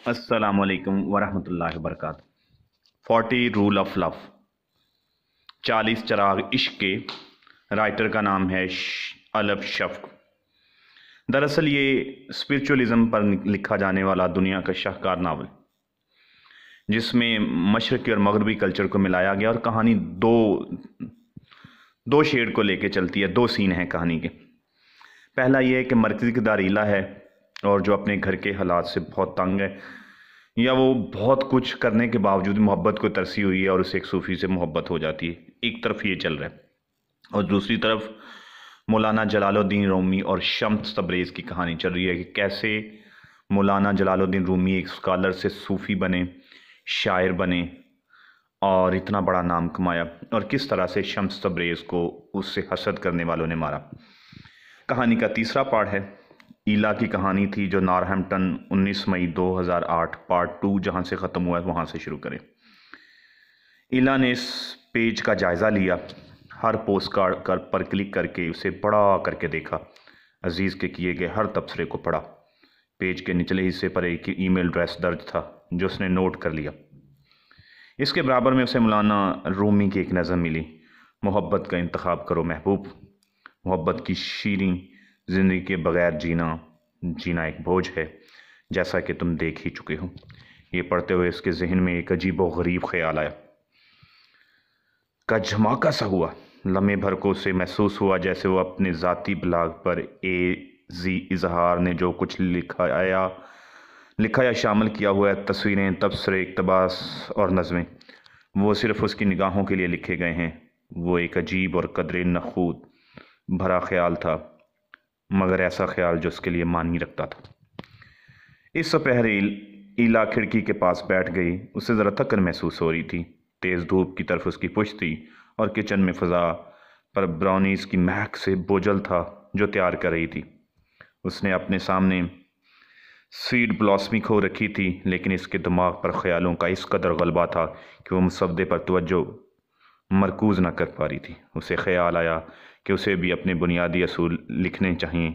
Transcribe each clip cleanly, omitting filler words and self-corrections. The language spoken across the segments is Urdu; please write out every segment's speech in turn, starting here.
السلام علیکم ورحمۃ اللہ وبرکاتہ۔ 40 رول آف لو، 40 چراغ عشق کے رائٹر کا نام ہے الف شفق۔ دراصل یہ اسپرچولیزم پر لکھا جانے والا دنیا کا شاہکار ناول، جس میں مشرقی اور مغربی کلچر کو ملایا گیا، اور کہانی دو شیڈ کو لے کے چلتی ہے۔ دو سین ہیں کہانی کے۔ پہلا یہ ہے کہ مرکزی کردار ایلا ہے، اور جو اپنے گھر کے حالات سے بہت تنگ ہے، یا وہ بہت کچھ کرنے کے باوجود محبت کو ترسی ہوئی ہے اور اسے ایک صوفی سے محبت ہو جاتی ہے۔ ایک طرف یہ چل رہا ہے، اور دوسری طرف مولانا جلال الدین رومی اور شمس تبریز کی کہانی چل رہی ہے کہ کیسے مولانا جلال الدین رومی ایک اسکالر سے صوفی بنے، شاعر بنے اور اتنا بڑا نام کمایا، اور کس طرح سے شمس تبریز کو اس سے حسد کرنے والوں نے مارا۔ کہانی کا تیسرا پارٹ ہے ایلا کی کہانی تھی، جو نارہمپٹن 19 مئی 2008 پارٹ 2 جہاں سے ختم ہوا ہے وہاں سے شروع کریں۔ ایلا نے اس پیج کا جائزہ لیا، ہر پوسٹ کارڈ پر کلک کر کے اسے بڑا کر کے دیکھا، عزیز کے کیے گئے ہر تبصرے کو پڑھا۔ پیج کے نچلے حصے پر ایک ای میل ایڈریس درج تھا جو اس نے نوٹ کر لیا۔ اس کے برابر میں اسے مولانا رومی کی ایک نظم ملی: محبت کا انتخاب کرو محبوب، محبت کی شیریں زندگی کے بغیر جینا ایک بوجھ ہے، جیسا کہ تم دیکھ ہی چکے ہو۔ یہ پڑھتے ہوئے اس کے ذہن میں ایک عجیب و غریب خیال آیا کا جھماکہ سا ہوا۔ لمحے بھر کو اسے محسوس ہوا جیسے وہ اپنے ذاتی بلاگ پر اظہار نے جو کچھ لکھا یا شامل کیا ہوا ہے، تصویریں، تبصرے، اقتباس اور نظمیں، وہ صرف اس کی نگاہوں کے لیے لکھے گئے ہیں۔ وہ ایک عجیب اور قدرے نخوت بھرا خیال تھا، مگر ایسا خیال جو اس کے لیے معنی رکھتا تھا۔ اس سپہر ایلا کھڑکی کے پاس بیٹھ گئی۔ اسے ذرا تھکن محسوس ہو رہی تھی۔ تیز دھوپ کی طرف اس کی پشت تھی، اور کچن میں فضا پر براؤنیز کی مہک سے بوجھل تھا جو تیار کر رہی تھی۔ اس نے اپنے سامنے سیڈ بلاسمی کھو رکھی تھی، لیکن اس کے دماغ پر خیالوں کا اس قدر غلبہ تھا کہ وہ مسودے پر توجہ مرکوز نہ کر پا رہی تھی۔ اسے خیال آیا کہ اسے بھی اپنے بنیادی اصول لکھنے چاہئیں۔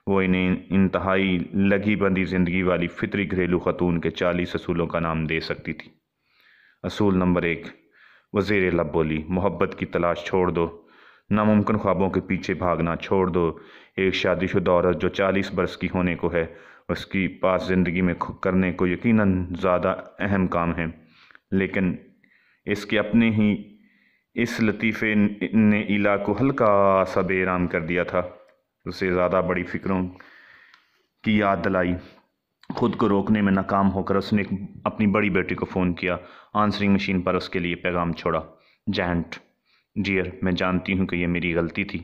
وہ انہیں انتہائی لگی بندی زندگی والی فطری گھریلو خاتون کے 40 اصولوں کا نام دے سکتی تھی۔ اصول نمبر 1، وہ زیر لب بولی: محبت کی تلاش چھوڑ دو، ناممکن خوابوں کے پیچھے بھاگنا چھوڑ دو۔ ایک شادی شدہ عورت جو 40 برس کی ہونے کو ہے، اس کی پاس زندگی میں کرنے کو یقیناً زیادہ اہم کام ہے، لیکن اس کے اپنے ہی اس لطیفے نے ایلا کو ہلکا سا بے آرام کر دیا تھا۔ اسے زیادہ بڑی فکروں کی یاد دلائی۔ خود کو روکنے میں ناکام ہو کر اس نے اپنی بڑی بیٹی کو فون کیا۔ آنسرنگ مشین پر اس کے لیے پیغام چھوڑا: جینٹ ڈیئر، میں جانتی ہوں کہ یہ میری غلطی تھی۔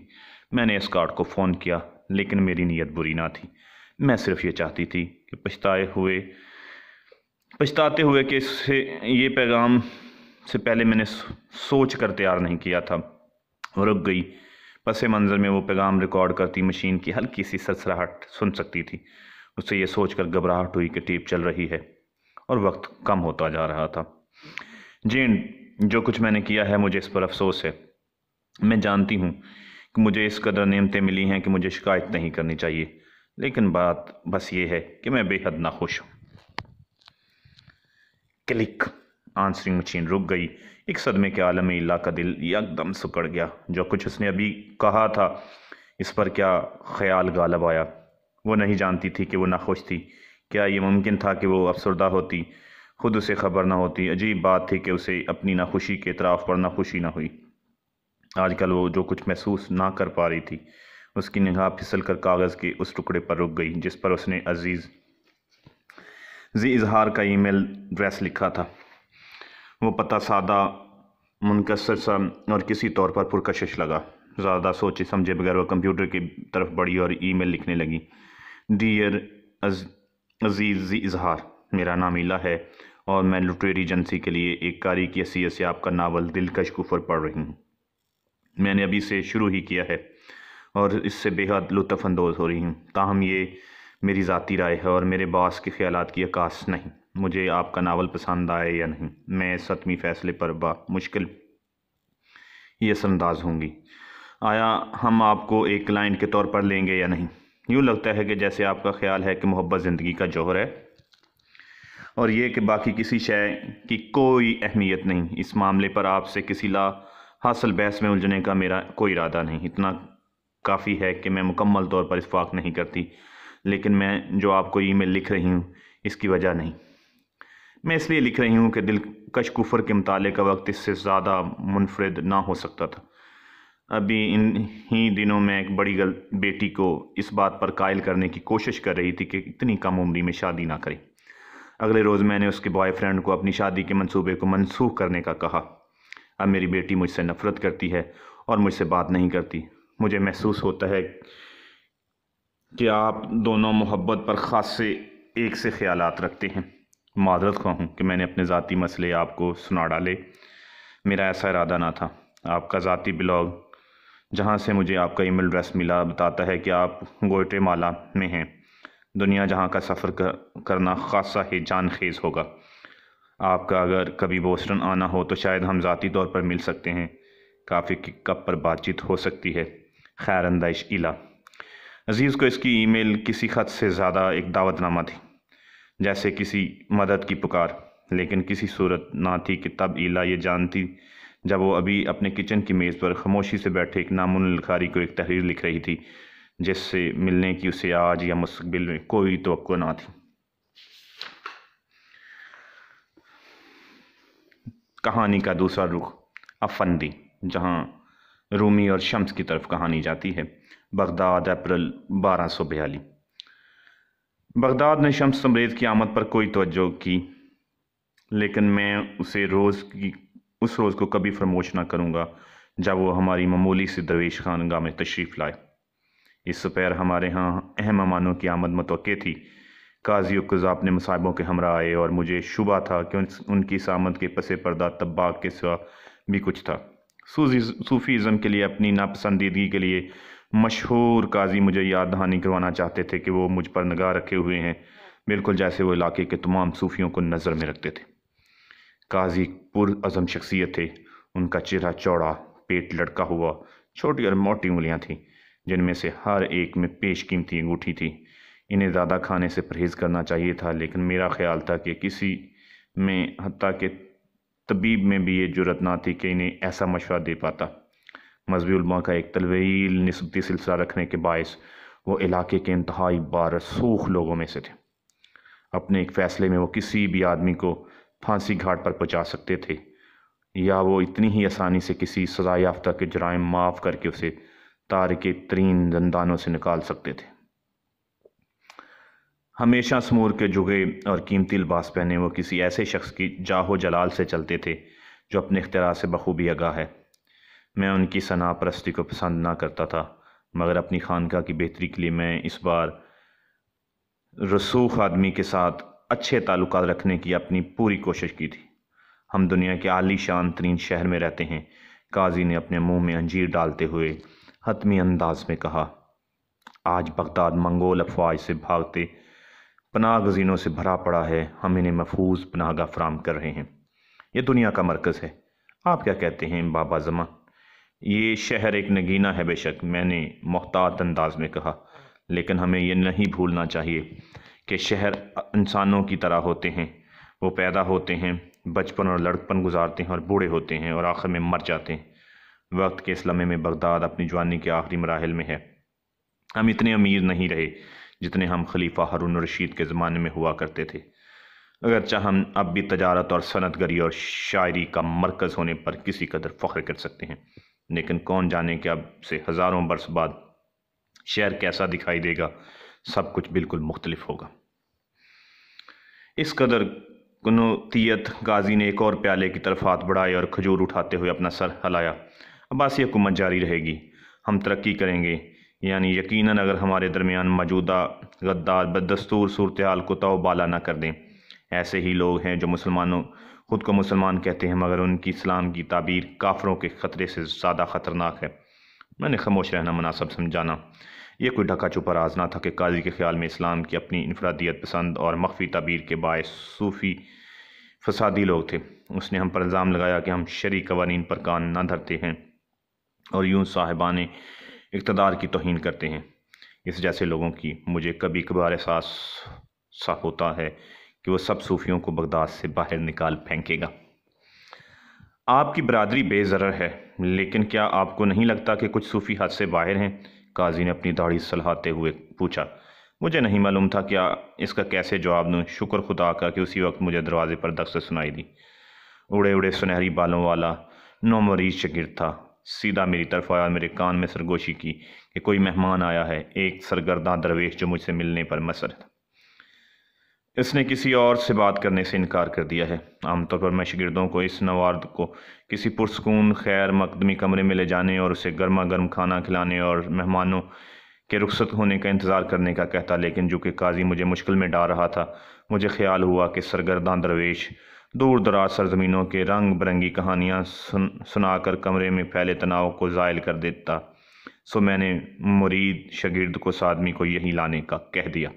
میں نے اس کارڈ کو فون کیا، لیکن میری نیت بری نہ تھی۔ میں صرف یہ چاہتی تھی کہ پچھتاتے ہوئے کہ یہ پیغام سے پہلے میں نے سوچ کر تیار نہیں کیا تھا۔ وہ رک گئی۔ پس منظر میں وہ پیغام ریکارڈ کرتی مشین کی ہلکی سی سرسراہٹ سن سکتی تھی۔ اسے یہ سوچ کر گھبراہٹ ہوئی کہ ٹیپ چل رہی ہے اور وقت کم ہوتا جا رہا تھا۔ جین، جو کچھ میں نے کیا ہے مجھے اس پر افسوس ہے۔ میں جانتی ہوں کہ مجھے اس قدر نعمتیں ملی ہیں کہ مجھے شکایت نہیں کرنی چاہیے، لیکن بات بس یہ ہے کہ میں بے حد ناخوش ہوں۔ کلک۔ آنسرنگ مشین رک گئی۔ ایک صدمے کے عالم میں ایلا کا دل یکدم سکڑ گیا۔ جو کچھ اس نے ابھی کہا تھا، اس پر کیا خیال غالب آیا؟ وہ نہیں جانتی تھی کہ وہ ناخوش تھی۔ کیا یہ ممکن تھا کہ وہ افسردہ ہوتی، خود اسے خبر نہ ہوتی؟ عجیب بات تھی کہ اسے اپنی ناخوشی کے اعتراف پر ناخوشی نہ ہوئی۔ آج کل وہ جو کچھ محسوس نہ کر پا رہی تھی، اس کی نگاہ پھسل کر کاغذ کے اس ٹکڑے پر رک گئی جس پر اس نے عزیز ذی اظہار کا ای میل ایڈریس لکھا تھا۔ وہ پتہ سادہ، منکسر سا اور کسی طور پر پرکشش لگا۔ زیادہ سوچے سمجھے بغیر وہ کمپیوٹر کی طرف بڑھی اور ای میل لکھنے لگی: ڈیئر عزیز ذی اظہار، میرا نام ایلا ہے اور میں لٹریری ایجنسی کے لیے ایک کاری کی حیثیت سے آپ کا ناول دلکش کفر پڑھ رہی ہوں۔ میں نے ابھی سے شروع ہی کیا ہے اور اس سے بے حد لطف اندوز ہو رہی ہوں، تاہم یہ میری ذاتی رائے ہے اور میرے باس کے خیالات کی عکاس نہیں۔ مجھے آپ کا ناول پسند آئے یا نہیں، میں اس حتمی فیصلے پر مشکل ہی اثر انداز ہوں گی۔ آیا ہم آپ کو ایک کلائنٹ کے طور پر لیں گے یا نہیں؟ یوں لگتا ہے کہ جیسے آپ کا خیال ہے کہ محبت زندگی کا جوہر ہے۔ اور یہ کہ باقی کسی شے کی کوئی اہمیت نہیں۔ اس معاملے پر آپ سے کسی لا حاصل بحث میں الجھنے کا میرا کوئی ارادہ نہیں۔ اتنا کافی ہے کہ میں مکمل طور پر اتفاق نہیں کرتی، لیکن میں جو آپ کو ای میل لکھ رہی ہوں اس کی وجہ نہیں۔ میں اس لیے لکھ رہی ہوں کہ دلکش کفر کے مطالعے کا وقت اس سے زیادہ منفرد نہ ہو سکتا تھا۔ ابھی انہی دنوں میں ایک بڑی بیٹی کو اس بات پر قائل کرنے کی کوشش کر رہی تھی کہ اتنی کم عمری میں شادی نہ کرے۔ اگلے روز میں نے اس کے بوائے فرینڈ کو اپنی شادی کے منصوبے کو منسوخ کرنے کا کہا۔ اب میری بیٹی مجھ سے نفرت کرتی ہے اور مجھ سے بات نہیں کرتی۔ مجھے محسوس ہوتا ہے کہ آپ دونوں محبت پر خاصے ایک سے خیالات رکھتے ہیں۔ معذرت خواہ ہوں کہ میں نے اپنے ذاتی مسئلے آپ کو سنا ڈالے۔ میرا ایسا ارادہ نہ تھا۔ آپ کا ذاتی بلاگ جہاں سے مجھے آپ کا ای میل ایڈریس ملا بتاتا ہے کہ آپ گوئٹے مالا میں ہیں۔ دنیا جہاں کا سفر کرنا خاصا ہی جان خیز ہوگا۔ آپ کا اگر کبھی بوسٹن آنا ہو تو شاید ہم ذاتی طور پر مل سکتے ہیں۔ کافی کپ پر بات چیت ہو سکتی ہے۔ خیر اندیش ایلا۔ عزیز کو اس کی ای میل کسی خط سے زیادہ ایک دعوت نامہ تھی، جیسے کسی مدد کی پکار، لیکن کسی صورت نہ تھی کہ تب ایلا یہ جانتی جب وہ ابھی اپنے کچن کی میز پر خاموشی سے بیٹھے ایک نامعلوم لکھاری کو ایک تحریر لکھ رہی تھی جس سے ملنے کی اسے آج یا مستقبل میں کوئی توقع نہ تھی۔ کہانی کا دوسرا رخ افندی، جہاں رومی اور شمس کی طرف کہانی جاتی ہے۔ Baghdad, April 1242۔ بغداد نے شمس تبریز کی آمد پر کوئی توجہ کی، لیکن میں اس روز کو کبھی فراموش نہ کروں گا جب وہ ہماری معمولی سی درویش خانگاہ میں تشریف لائے۔ اس سپہر ہمارے ہاں اہم مہمانوں کی آمد متوقع تھی۔ قاضی و قضا اپنے مصاحبوں کے ہمراہ آئے اور مجھے شبہ تھا کہ ان کی اس آمد کے پس پردہ طباق کے سوا بھی کچھ تھا۔ صوفیزم کے لیے اپنی ناپسندیدگی کے لیے مشہور قاضی مجھے یاد دہانی کروانا چاہتے تھے کہ وہ مجھ پر نگاہ رکھے ہوئے ہیں، بالکل جیسے وہ علاقے کے تمام صوفیوں کو نظر میں رکھتے تھے۔ قاضی پرعزم شخصیت تھے۔ ان کا چہرہ چوڑا، پیٹ لڑکا ہوا، چھوٹی اور موٹی انگلیاں تھیں جن میں سے ہر ایک میں پیش قیمتی انگوٹھی تھی۔ انہیں زیادہ کھانے سے پرہیز کرنا چاہیے تھا، لیکن میرا خیال تھا کہ کسی میں، حتیٰ کہ طبیب میں بھی یہ جرأت نہ تھی کہ انہیں ایسا مشورہ دے پاتا۔ مذہبی علماء کا ایک طویل نسبتی سلسلہ رکھنے کے باعث وہ علاقے کے انتہائی بارسوخ لوگوں میں سے تھے۔ اپنے ایک فیصلے میں وہ کسی بھی آدمی کو پھانسی گھاٹ پر پہنچا سکتے تھے، یا وہ اتنی ہی آسانی سے کسی سزا یافتہ کے جرائم معاف کر کے اسے تاریک ترین زندانوں سے نکال سکتے تھے۔ ہمیشہ سمور کے جگے اور قیمتی لباس پہنے وہ کسی ایسے شخص کی جاہ و جلال سے چلتے تھے جو اپنے اختراع سے بخوبی آگاہ ہے۔ میں ان کی ثنا پرستی کو پسند نہ کرتا تھا، مگر اپنی خانقاہ کی بہتری کے لیے میں اس بار رسوخ آدمی کے ساتھ اچھے تعلقات رکھنے کی اپنی پوری کوشش کی تھی۔ ہم دنیا کے عالی شان ترین شہر میں رہتے ہیں، قاضی نے اپنے منہ میں انجیر ڈالتے ہوئے حتمی انداز میں کہا۔ آج بغداد منگول افواج سے بھاگتے پناہ گزینوں سے بھرا پڑا ہے۔ ہم انہیں محفوظ پناہ گاہ فراہم کر رہے ہیں۔ یہ دنیا کا مرکز ہے۔ آپ کیا کہتے ہیں بابا زماں؟ یہ شہر ایک نگینہ ہے بے شک، میں نے محتاط انداز میں کہا، لیکن ہمیں یہ نہیں بھولنا چاہیے کہ شہر انسانوں کی طرح ہوتے ہیں۔ وہ پیدا ہوتے ہیں، بچپن اور لڑکپن گزارتے ہیں اور بوڑھے ہوتے ہیں اور آخر میں مر جاتے ہیں۔ وقت کے اس لمحے میں بغداد اپنی جوانی کے آخری مراحل میں ہے۔ ہم اتنے امیر نہیں رہے جتنے ہم خلیفہ ہارون الرشید کے زمانے میں ہوا کرتے تھے، اگرچہ ہم اب بھی تجارت اور صنعت گری اور شاعری کا مرکز ہونے پر کسی قدر فخر کر سکتے ہیں، لیکن کون جانے کہ اب سے ہزاروں برس بعد شہر کیسا دکھائی دے گا۔ سب کچھ بالکل مختلف ہوگا۔ اس قدر کنوتیت قاضی نے ایک اور پیالے کی طرف ہاتھ بڑھائے اور کھجور اٹھاتے ہوئے اپنا سر ہلایا۔ عباسی حکومت جاری رہے گی، ہم ترقی کریں گے، یعنی یقیناً اگر ہمارے درمیان موجودہ غدار بدستور صورتحال کو تو بالا نہ کر دیں۔ ایسے ہی لوگ ہیں جو خود کو مسلمان کہتے ہیں، مگر ان کی اسلام کی تعبیر کافروں کے خطرے سے زیادہ خطرناک ہے۔ میں نے خاموش رہنا مناسب سمجھانا۔ یہ کوئی ڈھکا چھپا راز نہ تھا کہ قاضی کے خیال میں اسلام کی اپنی انفرادیت پسند اور مخفی تعبیر کے باعث صوفی فسادی لوگ تھے۔ اس نے ہم پر الزام لگایا کہ ہم شرعی قوانین پر کان نہ دھرتے ہیں اور یوں صاحبان اقتدار کی توہین کرتے ہیں۔ اس جیسے لوگوں کی مجھے کبھی کبھار احساس سا ہوتا ہے کہ وہ سب صوفیوں کو بغداد سے باہر نکال پھینکے گا۔ آپ کی برادری بے ضرر ہے، لیکن کیا آپ کو نہیں لگتا کہ کچھ صوفی حد سے باہر ہیں؟ قاضی نے اپنی داڑھی سلہاتے ہوئے پوچھا۔ مجھے نہیں معلوم تھا کیا اس کا کیسے جواب دوں۔ شکر خدا کا کہ اسی وقت مجھے دروازے پر دستک سنائی دی۔ اڑے اڑے سنہری بالوں والا نومریز شاگرد تھا۔ سیدھا میری طرف آیا اور میرے کان میں سرگوشی کی کہ کوئی مہمان آیا ہے، ایک سرگرداں درویش جو مجھ سے ملنے پر مصر تھا۔ اس نے کسی اور سے بات کرنے سے انکار کر دیا ہے۔ عام طور پر میں شاگردوں کو اس نوارد کو کسی پرسکون خیر مقدمی کمرے میں لے جانے اور اسے گرما گرم کھانا کھلانے اور مہمانوں کے رخصت ہونے کا انتظار کرنے کا کہتا، لیکن جو کہ قاضی مجھے مشکل میں ڈال رہا تھا، مجھے خیال ہوا کہ سرگرداں درویش دور دراز سرزمینوں کے رنگ برنگی کہانیاں سنا کر کمرے میں پھیلے تناؤ کو زائل کر دیتا۔ سو میں نے مرید شاگرد کو اس آدمی کو یہی لانے کا کہہ دیا۔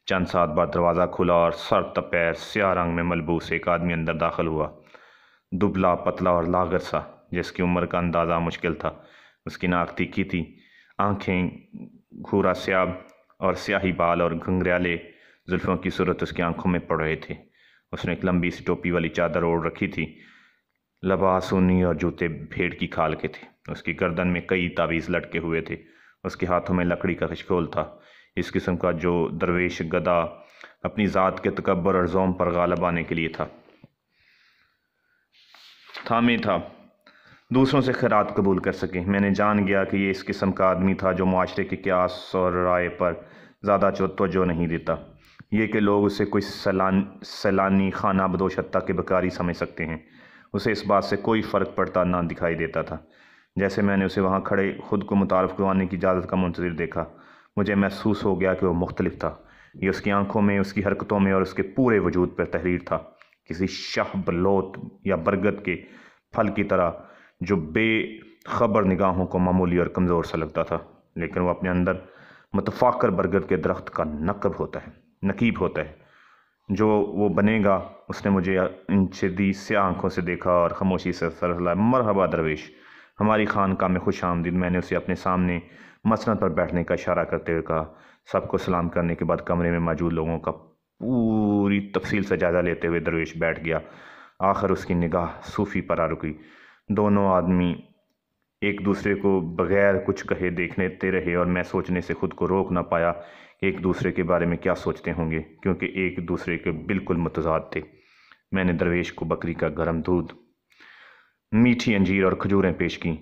چند ساتھ بعد دروازہ کھلا اور سر تپیر سیاہ رنگ میں ملبوس ایک آدمی اندر داخل ہوا۔ دبلا پتلا اور لاغر سا، جس کی عمر کا اندازہ مشکل تھا۔ اس کی ناک تیکھی تھی، آنکھیں گھورا سیاب اور سیاہی بال اور گھنگریالے زلفوں کی صورت اس کی آنکھوں میں پڑ رہے تھے۔ اس نے ایک لمبی سی ٹوپی والی چادر اوڑھ رکھی تھی۔ لباس اونی اور جوتے بھیڑ کی کھال کے تھے۔ اس کی گردن میں کئی تعویذ لٹکے ہوئے تھے۔ اس کے ہاتھوں میں لکڑی کا کشکول تھا، اس قسم کا جو درویش گدا اپنی ذات کے تکبر اور زوم پر غالب آنے کے لیے تھامے تھا، دوسروں سے خیرات قبول کر سکے۔ میں نے جان گیا کہ یہ اس قسم کا آدمی تھا جو معاشرے کے قیاس اور رائے پر زیادہ توجہ نہیں دیتا۔ یہ کہ لوگ اسے کوئی سیلانی خانہ بدوش حتیٰ کہ بکاری سمجھ سکتے ہیں، اسے اس بات سے کوئی فرق پڑتا نہ دکھائی دیتا تھا۔ جیسے میں نے اسے وہاں کھڑے خود کو متعارف کروانے کی اجازت کا منتظر دیکھا، مجھے محسوس ہو گیا کہ وہ مختلف تھا۔ یہ اس کی آنکھوں میں، اس کی حرکتوں میں اور اس کے پورے وجود پر تحریر تھا، کسی شاہ بلوط یا برگد کے پھل کی طرح جو بے خبر نگاہوں کو معمولی اور کمزور سا لگتا تھا، لیکن وہ اپنے اندر متفاخر برگد کے درخت کا نقیب ہوتا ہے جو وہ بنے گا۔ اس نے مجھے ان شدید سیاہ آنکھوں سے دیکھا اور خاموشی سے سر ہلایا۔ مرحبا درویش، ہماری خانقاہ میں خوش آمدید۔ میں نے اسے اپنے سامنے مسند پر بیٹھنے کا اشارہ کرتے ہوئے کہا۔ سب کو سلام کرنے کے بعد کمرے میں موجود لوگوں کا پوری تفصیل سے جائزہ لیتے ہوئے درویش بیٹھ گیا۔ آخر اس کی نگاہ صوفی پر آ رکی۔ دونوں آدمی ایک دوسرے کو بغیر کچھ کہے دیکھتے رہے اور میں سوچنے سے خود کو روک نہ پایا کہ ایک دوسرے کے بارے میں کیا سوچتے ہوں گے، کیونکہ ایک دوسرے کے بالکل متضاد تھے۔ میں نے درویش کو بکری کا گرم دودھ، میٹھی انجیر اور کھجوریں پیش کی،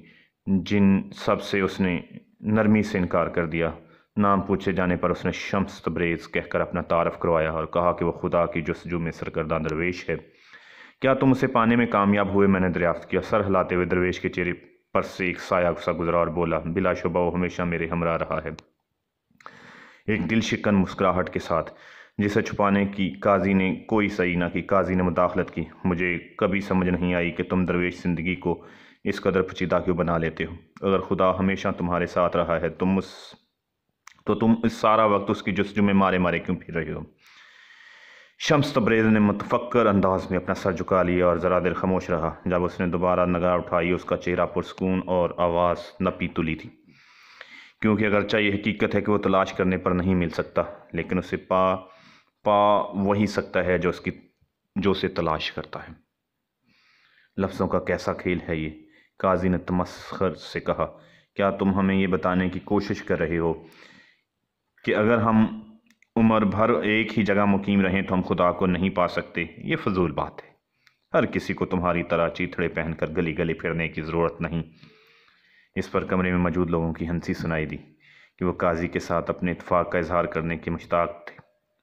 جن سب سے اس نے نرمی سے انکار کر دیا۔ نام پوچھے جانے پر اس نے شمس تبریز کہہ کر اپنا تعارف کروایا اور کہا کہ وہ خدا کی جستجو میں سرگرداں درویش ہے۔ کیا تم اسے پانے میں کامیاب ہوئے؟ میں نے دریافت کیا۔ سر ہلاتے ہوئے درویش کے چہرے پر سے ایک سایہ سا گزرا اور بولا، بلا شبہ وہ ہمیشہ میرے ہمراہ رہا ہے، ایک دل شکن مسکراہٹ کے ساتھ، جسے چھپانے کی قاضی نے کوئی صحیح نہ کی۔ قاضی نے مداخلت کی۔ مجھے کبھی سمجھ نہیں آئی کہ تم درویش زندگی کو اس قدر پیچیدہ کیوں بنا لیتے ہو۔ اگر خدا ہمیشہ تمہارے ساتھ رہا ہے تو تم اس سارا وقت اس کی جستجو میں مارے مارے کیوں پھر رہے ہو؟ شمس تبریز نے متفکر انداز میں اپنا سر جھکا لیا اور ذرا دیر خاموش رہا۔ جب اس نے دوبارہ نگاہ اٹھائی، اس کا چہرہ پرسکون اور آواز نپی تلی تھی، کیونکہ اگرچہ یہ حقیقت ہے کہ وہ تلاش کرنے پر نہیں مل سکتا، لیکن اسے پا وہی سکتا ہے جو اسے تلاش کرتا ہے۔ لفظوں کا کیسا کھیل ہے یہ! قاضی نے تمسخر سے کہا۔ کیا تم ہمیں یہ بتانے کی کوشش کر رہے ہو کہ اگر ہم عمر بھر ایک ہی جگہ مقیم رہیں تو ہم خدا کو نہیں پا سکتے؟ یہ فضول بات ہے۔ ہر کسی کو تمہاری طرح چیتھڑے پہن کر گلی گلی پھرنے کی ضرورت نہیں۔ اس پر کمرے میں موجود لوگوں کی ہنسی سنائی دی کہ وہ قاضی کے ساتھ اپنے اتفاق کا اظہار کرنے کے مشتاق تھے۔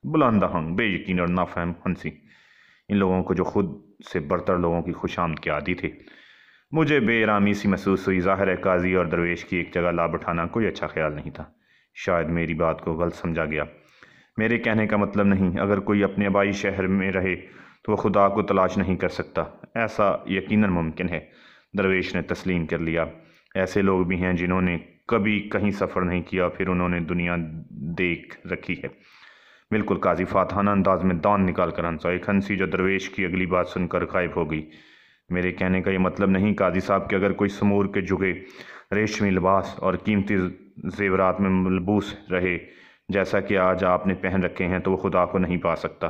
بلند آہنگ، بے یقین اور نافہم ہنسی، ان لوگوں کو جو خود سے برتر لوگوں کی خوش آمد کے عادی تھے۔ مجھے بے آرامی سی محسوس ہوئی۔ ظاہر ہے قاضی اور درویش کی ایک جگہ لا بٹھانا کوئی اچھا خیال نہیں تھا۔ شاید میری بات کو غلط سمجھا گیا۔ میرے کہنے کا مطلب نہیں، اگر کوئی اپنے آبائی شہر میں رہے تو وہ خدا کو تلاش نہیں کر سکتا، ایسا یقیناً ممکن ہے۔ درویش نے تسلیم کر لیا۔ ایسے لوگ بھی ہیں جنہوں نے کبھی کہیں سفر نہیں کیا، پھر انہوں نے دنیا دیکھ رکھی ہے۔ بالکل، قاضی فاتحانہ انداز میں دان نکال کر ہنسا، ایک ہنسی جو درویش کی اگلی بات سن کر غائب ہو گئی۔ میرے کہنے کا یہ مطلب نہیں قاضی صاحب کہ اگر کوئی سمور کے جگے ریشمی لباس اور قیمتی زیورات میں ملبوس رہے جیسا کہ آج آپ نے پہن رکھے ہیں تو وہ خدا کو نہیں پا سکتا۔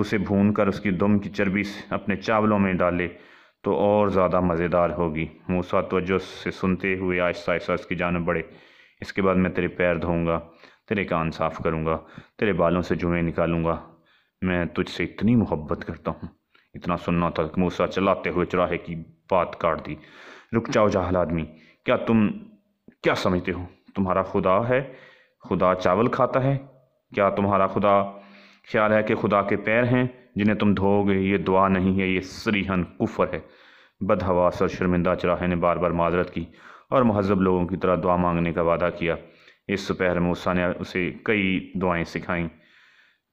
تو اسے بھون کر اس کی دم کی چربی اپنے چاولوں میں ڈالے تو اور زیادہ مزیدار ہوگی۔ موسیٰ توجہ سے سنتے ہوئے آہستہ آہستہ اس کی جانب بڑھے۔ اس کے بعد میں تیرے پیر دھوؤں گا، تیرے کان صاف کروں گا، تیرے بالوں سے جوئیں نکالوں گا۔ میں تجھ سے اتنی محبت کرتا ہوں۔ اتنا سننا تھا کہ موسیٰ چلاتے ہوئے چراہے کی بات کاٹ دی۔ رک جاؤ جاہل آدمی، کیا تم کیا سمجھتے ہو تمہارا خدا ہے؟ خدا چاول کھاتا ہے؟ کیا تمہارا خدا خیال ہے کہ خدا کے پیر ہیں جنہیں تم دھو گے؟ یہ دعا نہیں ہے، یہ صریحاً کفر ہے۔ بدحواس اور شرمندہ چراہے نے بار بار معذرت کی اور مہذب لوگوں کی طرح دعا مانگنے کا وعدہ کیا۔ اس دوپہر موسیٰ نے اسے کئی دعائیں سکھائیں۔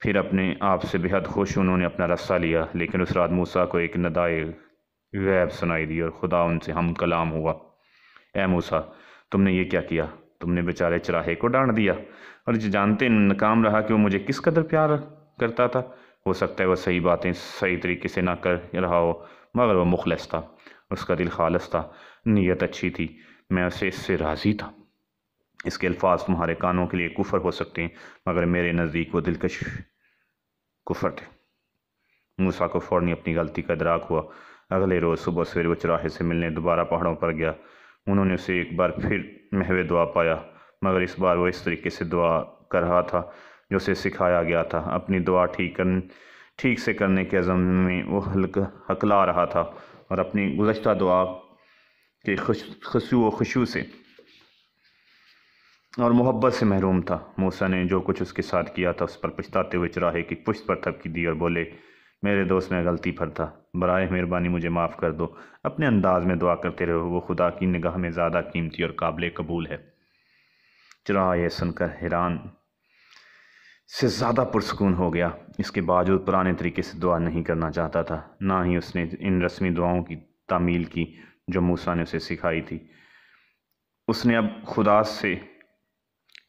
پھر اپنے آپ سے بے حد خوش انہوں نے اپنا رسہ لیا، لیکن اس رات موسیٰ کو ایک ندائے غیب سنائی دی اور خدا ان سے ہم کلام ہوا۔ اے موسیٰ، تم نے یہ کیا کیا؟ تم نے بیچارے چراہے کو ڈانٹ دیا اور یہ جانتے ناکام رہا کہ وہ مجھے کس قدر پیار کرتا تھا۔ ہو سکتا ہے وہ صحیح باتیں صحیح طریقے سے نہ کر رہا ہو، مگر وہ مخلص تھا، اس کا دل خالص تھا، نیت اچھی تھی، میں اسے اس سے راضی تھا۔ اس کے الفاظ تمہارے کانوں کے لیے کفر ہو سکتے ہیں، مگر میرے نزدیک وہ دلکش کفر تھے۔ موسیٰ کو فوراً اپنی غلطی کا ادراک ہوا۔ اگلے روز صبح سویرے وہ چراہے سے ملنے دوبارہ پہاڑوں پر گیا۔ انہوں نے اسے ایک بار پھر محو دعا پایا، مگر اس بار وہ اس طریقے سے دعا کر رہا تھا جو اسے سکھایا گیا تھا۔ اپنی دعا ٹھیک سے کرنے کے عزم میں وہ ہکلا رہا تھا اور اپنی گزشتہ دعا کے خشوع سے اور محبت سے محروم تھا۔ موسیٰ نے جو کچھ اس کے ساتھ کیا تھا اس پر پچھتاتے ہوئے چراہے کی پشت پر تھپکی دی اور بولے، میرے دوست، میں غلطی پر تھا، برائے مہربانی مجھے معاف کر دو۔ اپنے انداز میں دعا کرتے رہو، وہ خدا کی نگاہ میں زیادہ قیمتی اور قابل قبول ہے۔ چراغا یہ سن کر حیران سے زیادہ پرسکون ہو گیا۔ اس کے باوجود پرانے طریقے سے دعا نہیں کرنا چاہتا تھا، نہ ہی اس نے ان رسمی دعاؤں کی تعمیل کی جو موسیٰ نے اسے سکھائی تھی۔ اس نے اب خدا سے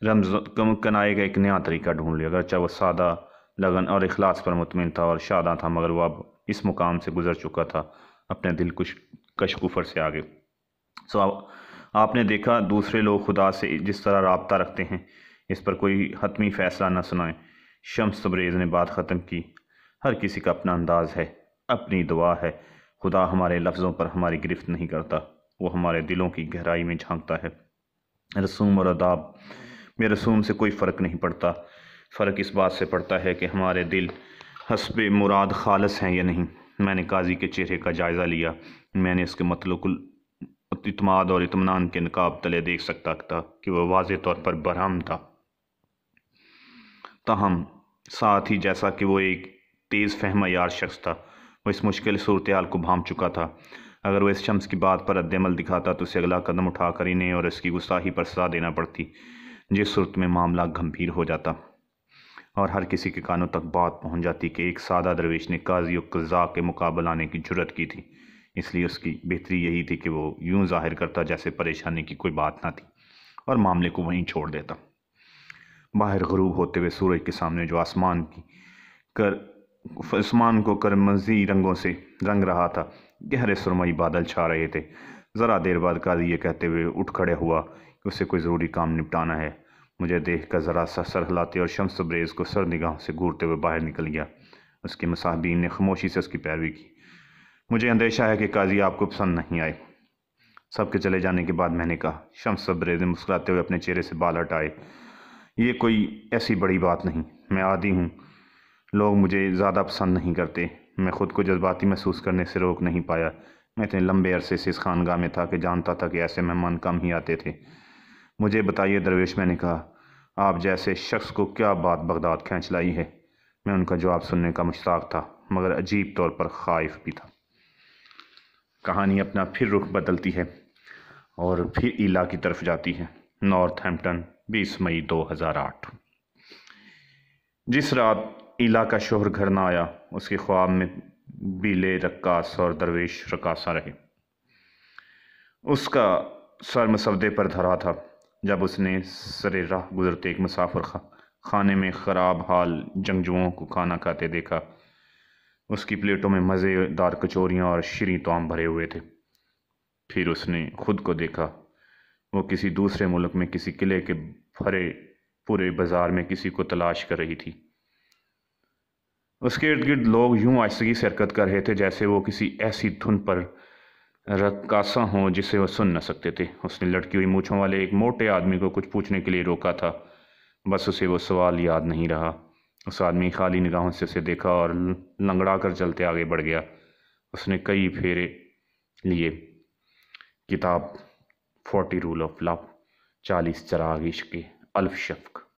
رمز کنائے کا ایک نیا طریقہ ڈھونڈ لیا۔ اگرچہ وہ سادہ، لگن اور اخلاص پر مطمئن تھا اور شاداں تھا، مگر وہ اب اس مقام سے گزر چکا تھا، اپنے دل کش کفر سے آگے۔ آپ نے دیکھا، دوسرے لوگ خدا سے جس طرح رابطہ رکھتے ہیں، اس پر کوئی حتمی فیصلہ نہ سنائیں۔ شمس تبریز نے بات ختم کی۔ ہر کسی کا اپنا انداز ہے، اپنی دعا ہے۔ خدا ہمارے لفظوں پر ہماری گرفت نہیں کرتا، وہ ہمارے دلوں کی گہرائی میں جھانکتا ہے۔ رسوم اور آداب میں رسوم سے کوئی فرق نہیں پڑتا، فرق اس بات سے پڑتا ہے کہ ہمارے دل حسب مراد خالص ہیں یا نہیں۔ میں نے قاضی کے چہرے کا جائزہ لیا، میں نے اس کے مطلق اعتماد اور اطمینان کے نقاب تلے دیکھ سکتا تھا کہ وہ واضح طور پر برہم تھا، تاہم ساتھ ہی جیسا کہ وہ ایک تیز فہم عیار شخص تھا۔ وہ اس مشکل صورتحال کو بھانپ چکا تھا۔ اگر وہ اس شمس کی بات پر رد عمل دکھاتا تو اسے اگلا قدم اٹھا کر انہیں اور اس کی گستاخی پر سزا دینا پڑتی، جس صورت میں معاملہ گھمبیر ہو جاتا اور ہر کسی کے کانوں تک بات پہنچ جاتی کہ ایک سادہ درویش نے قاضی و قضاء کے مقابل آنے کی جرأت کی تھی۔ اس لیے اس کی بہتری یہی تھی کہ وہ یوں ظاہر کرتا جیسے پریشانی کی کوئی بات نہ تھی اور معاملے کو وہیں چھوڑ دیتا۔ باہر غروب ہوتے ہوئے سورج کے سامنے جو آسمان کو کرمزی رنگوں سے رنگ رہا تھا، گہرے سرمئی بادل چھا رہے تھے۔ ذرا دیر بعد قاضی یہ کہتے ہوئے اٹھ کھڑے ہوا کہ اسے کوئی ضروری کام نپٹانا ہے۔ مجھے دیکھ کر ذرا سا سر ہلاتے اور شمس تبریز کو سر نگاہوں سے گھورتے ہوئے باہر نکل گیا۔ اس کے مصاحبین نے خاموشی سے اس کی پیروی کی۔ مجھے اندیشہ ہے کہ قاضی آپ کو پسند نہیں آئے۔ سب کے چلے جانے کے بعد میں نے کہا۔ شمس تبریز نے مسکراتے ہوئے اپنے چہرے سے بال ہٹائے۔ یہ کوئی ایسی بڑی بات نہیں، میں عادی ہوں، لوگ مجھے زیادہ پسند نہیں کرتے۔ میں خود کو جذباتی محسوس کرنے سے روک نہیں پایا۔ میں اتنے لمبے عرصے سے اس خانقاہ میں تھا کہ جانتا تھا کہ ایسے مہمان کم ہی آتے تھے۔ مجھے بتائیے درویش، میں نے کہا، آپ جیسے شخص کو کیا بات بغداد کھینچ لائی ہے؟ میں ان کا جواب سننے کا مشتاق تھا، مگر عجیب طور پر خائف بھی تھا۔ کہانی اپنا پھر رخ بدلتی ہے اور پھر ایلا کی طرف جاتی ہے۔ نارتھ ہیمپٹن، 20 مئی 2008۔ جس رات ایلا کا شوہر گھر نہ آیا، اس کے خواب میں بیلے رقاص اور درویش رقاصہ رہے۔ اس کا سر مسودے پر دھرا تھا جب اس نے سر راہ گزرتے ایک مسافر خانے میں خراب حال جنگجوؤں کو کھانا کھاتے دیکھا۔ اس کی پلیٹوں میں مزے دار کچوریاں اور شیریں طعام بھرے ہوئے تھے۔ پھر اس نے خود کو دیکھا، وہ کسی دوسرے ملک میں کسی قلعے کے بھرے پورے بازار میں کسی کو تلاش کر رہی تھی۔ اس کے ارد گرد لوگ یوں آہستگی سے حرکت کر رہے تھے جیسے وہ کسی ایسی دھن پر رقاصہ ہوں جسے وہ سن نہ سکتے تھے۔ اس نے لٹکی ہوئی مونچھوں والے ایک موٹے آدمی کو کچھ پوچھنے کے لیے روکا تھا، بس اسے وہ سوال یاد نہیں رہا۔ اس آدمی خالی نگاہوں سے اسے دیکھا اور لنگڑا کر چلتے آگے بڑھ گیا۔ اس نے کئی پھیرے لیے۔ کتاب 40 رول آف لو، 40 چراغ عشق کے، الف شفق۔